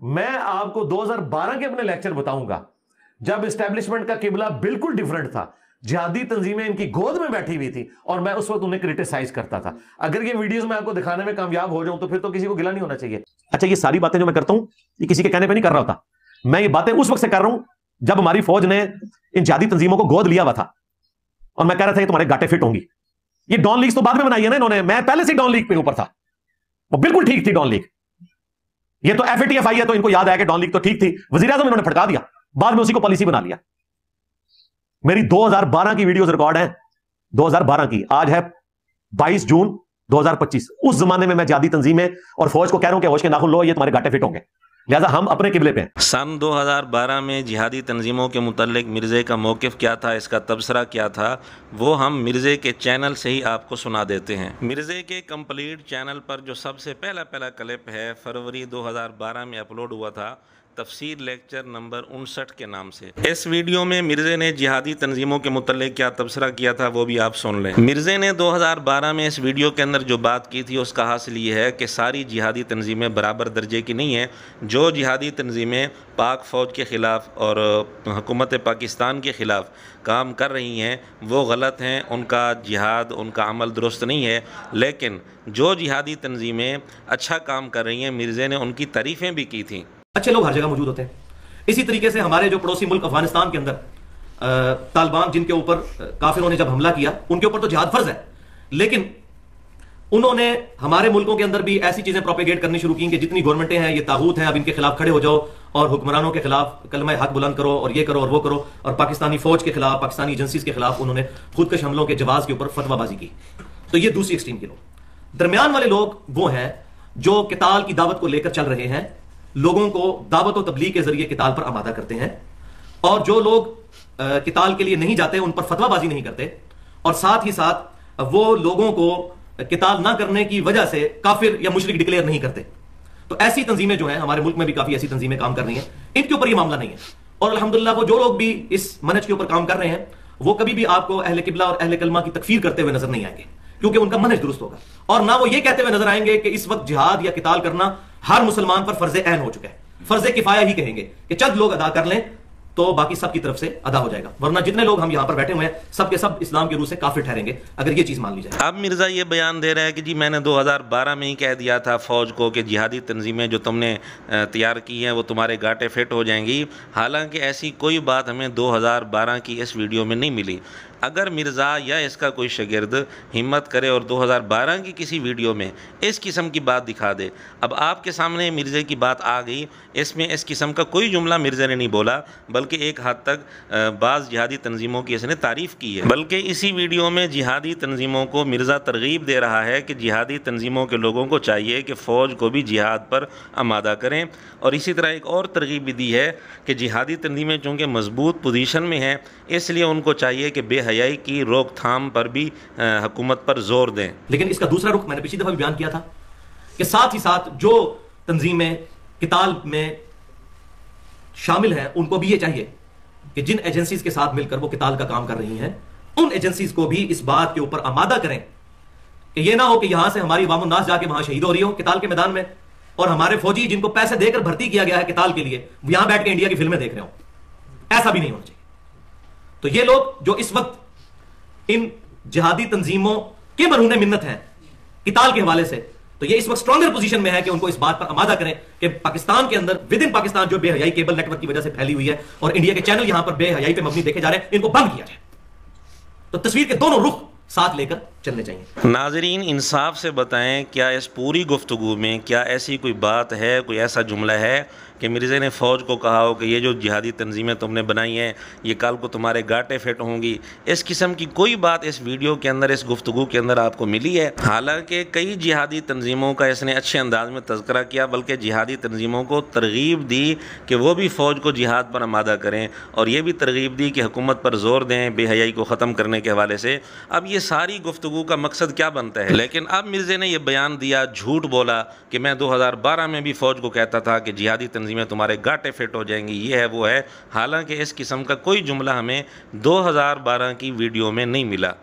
मैं आपको 2012 के अपने लेक्चर बताऊंगा जब एस्टेब्लिशमेंट का किबला बिल्कुल डिफरेंट था, जिहादी तंजीमें इनकी गोद में बैठी हुई थी और मैं उस वक्त उन्हें क्रिटिसाइज करता था। अगर ये वीडियोस मैं आपको दिखाने में कामयाब हो जाऊं तो फिर तो किसी को गिला नहीं होना चाहिए। अच्छा, ये सारी बातें जो मैं करता हूं ये किसी के कहने पे नहीं कर रहा होता, मैं ये बातें उस वक्त से कर रहा हूं जब हमारी फौज ने इन जिहादी तंजीमों को गोद लिया हुआ था और मैं कह रहा था ये तुम्हारे गाटे फिट होंगी। ये डॉन लीग तो बाद में बनाई है ना इन्होंने, मैं पहले से डॉन लीग पे ऊपर था, वो बिल्कुल ठीक थी डॉन लीग। ये तो FATF आई है तो इनको याद आया कि डॉन लीग तो ठीक थी, वज़ीर आज़म इन्होंने फटका दिया, बाद में उसी को पॉलिसी बना लिया। मेरी 2012 की वीडियोस रिकॉर्ड है, 2012 की, आज है 22 जून 2025। उस जमाने में मैं जिहादी तंजीमें और फौज को कह रहा हूं कि होश के नाखून लो, ये तुम्हारे गाटे फिट होंगे, लिहाजा हम अपने किबले पे हैं। सन 2012 में जिहादी तंजीमों के मुतल्लिक मिर्ज़े का मौक़िफ़ क्या था, इसका तबसरा क्या था, वो हम मिर्ज़े के चैनल से ही आपको सुना देते हैं। मिर्ज़े के कंप्लीट चैनल पर जो सबसे पहला क्लिप है फरवरी 2012 में अपलोड हुआ था, तफसीर लेक्चर नंबर 59 के नाम से। इस वीडियो में मिर्ज़े ने जिहादी तंजीमों के मुतल्लिक क्या तबसरा किया था वो भी आप सुन लें। मिर्ज़े ने 2012 में इस वीडियो के अंदर जो बात की थी उसका हासिल ये है कि सारी जिहादी तंजीमें बराबर दर्जे की नहीं हैं। जो जिहादी तंजीमें पाक फ़ौज के ख़िलाफ़ और हुकूमत पाकिस्तान के ख़िलाफ़ काम कर रही हैं वो गलत हैं, उनका जिहाद, उनका अमल दुरुस्त नहीं है। लेकिन जो जिहादी तंजीमें अच्छा काम कर रही हैं, मिर्ज़े ने उनकी तारीफ़ें भी की थी। अच्छे लोग हर जगह मौजूद होते हैं। इसी तरीके से हमारे जो पड़ोसी मुल्क अफगानिस्तान के अंदर तालिबान जिनके ऊपर काफिरों ने जब हमला किया, उनके ऊपर तो जिहाद फर्ज है, लेकिन उन्होंने हमारे मुल्कों के अंदर भी ऐसी चीजें प्रोपेगेट करनी शुरू की कि जितनी गवर्नमेंटें हैं ये तागूत हैं, अब इनके खिलाफ खड़े हो जाओ और हुक्मरानों के खिलाफ कलमा हक बुलंद करो और ये करो और वो करो। और पाकिस्तानी फौज के खिलाफ, पाकिस्तानी एजेंसीज के खिलाफ उन्होंने खुदकश हमलों के जवाज के ऊपर फतवाबाजी की। तो ये दूसरी एक्सट्रीम के लोग। दरमियान वाले लोग वो हैं जो किताल की दावत को लेकर चल रहे हैं, लोगों को दावत और तबलीग के जरिए किताल पर आमादा करते हैं, और जो लोग किताल के लिए नहीं जाते उन पर फतवाबाजी नहीं करते, और साथ ही साथ वो लोगों को किताल ना करने की वजह से काफिर या मुशरिक डिक्लेयर नहीं करते। तो ऐसी तंजीमें जो हैं, हमारे मुल्क में भी काफी ऐसी तंजीमें काम कर रही हैं, इनके ऊपर ये मामला नहीं है। और अल्हम्दुलिल्लाह वो जो लोग भी इस मनहज के ऊपर काम कर रहे हैं वो कभी भी आपको अहले किबला और अहले कलमा की तकफीर करते हुए नजर नहीं आएंगे, क्योंकि उनका मनहज दुरुस्त होगा। और ना वो ये कहते हुए नजर आएंगे कि इस वक्त जिहाद या किताल करना हर मुसलमान पर फर्ज ऐन हो चुका है। फर्ज किफाया ही कहेंगे कि चंद लोग अदा कर लें तो बाकी सब की तरफ से अदा हो जाएगा, वरना जितने लोग हम यहां पर बैठे हुए हैं सब के सब इस्लाम की रूह से काफिर ठहरेंगे अगर ये चीज मान ली जाए। अब मिर्ज़ा ये बयान दे रहा है कि जी मैंने 2012 में ही कह दिया था फौज को कि जिहादी तंजीमें जो तुमने तैयार की हैं वो तुम्हारे गाटे फिट हो जाएंगी। हालांकि ऐसी कोई बात हमें 2012 की इस वीडियो में नहीं मिली। अगर मिर्ज़ा या इसका कोई शागिर्द हिम्मत करे और 2012 की किसी वीडियो में इस किस्म की बात दिखा दे। अब आपके सामने मिर्ज़े की बात आ गई, इसमें इस किस्म का कोई जुमला मिर्ज़ा ने नहीं बोला, बल्कि एक हद तक बाज़ जिहादी तंजीमों की इसने तारीफ़ की है। बल्कि इसी वीडियो में जिहादी तंजीमों को मिर्ज़ा तरगीब दे रहा है कि जिहादी तंजीमों के लोगों को चाहिए कि फ़ौज को भी जिहाद पर आमादा करें। और इसी तरह एक और तरगीब भी दी है कि जिहादी तंजीमें चूँकि मजबूत पोजीशन में हैं, इसलिए उनको चाहिए कि बेहयाई की रोकथाम पर भी हुकूमत पर जोर दें। लेकिन इसका दूसरा रुख मैंने पिछली दफा भी बयान किया था कि साथ ही साथ जो तंजीमें किताल में शामिल हैं उनको भी ये चाहिए कि जिन एजेंसीज के साथ मिलकर वो किताल का काम कर रही हैं, उन एजेंसीज को भी इस बात के ऊपर आमादा करें कि ये ना हो कि यहां से हमारी अवाम उन्नास जाके वहां शहीद हो रही हो किताल के मैदान में, और हमारे फौजी जिनको पैसे देकर भर्ती किया गया है किताल के लिए वो यहां बैठ के इंडिया की फिल्में देख रहे हो। ऐसा भी नहीं होना चाहिए। तो ये लोग जो इस वक्त इन जिहादी तंजीमों के मरहूने मिन्नत हैं किताल के हवाले से, तो ये इस वक्त स्ट्रॉन्गर पोजीशन में है कि उनको इस बात पर आमादा करें कि पाकिस्तान के अंदर विद इन पाकिस्तान जो बेहयाई केबल नेटवर्क की वजह से फैली हुई है और इंडिया के चैनल यहां पर बेहयाई पे मबनी देखे जा रहे हैं, इनको बंद किया जाए। तो तस्वीर के दोनों रुख साथ लेकर चलने चाहिए। नाजरीन इंसाफ से बताएं, क्या इस पूरी गुफ्तगू में क्या ऐसी कोई बात है, कोई ऐसा जुमला है कि मिर्ज़े ने फ़ौज को कहा हो कि ये जो जिहादी तंजीमें तुमने बनाई हैं ये कल को तुम्हारे गाटे फिट होंगी? इस किस्म की कोई बात इस वीडियो के अंदर, इस गुफ्तगू के अंदर आपको मिली है? हालांकि कई जिहादी तंजीमों का इसने अच्छे अंदाज में तज़किरा किया, बल्कि जिहादी तंजीमों को तरगीब दी कि वो भी फ़ौज को जिहाद पर आमादा करें, और ये भी तरगीब दी कि हुकूमत पर ज़ोर दें बेहयाई को ख़त्म करने के हवाले से। अब ये सारी गुफ्तगू का मकसद क्या बनता है? लेकिन अब मिर्ज़े ने यह बयान दिया, झूठ बोला कि मैं 2012 में भी फ़ौज को कहता था कि जिहादी तंजीमें तुम्हारे गाटे फिट हो जाएंगी, ये है वो है। हालांकि इस किस्म का कोई जुमला हमें 2012 की वीडियो में नहीं मिला।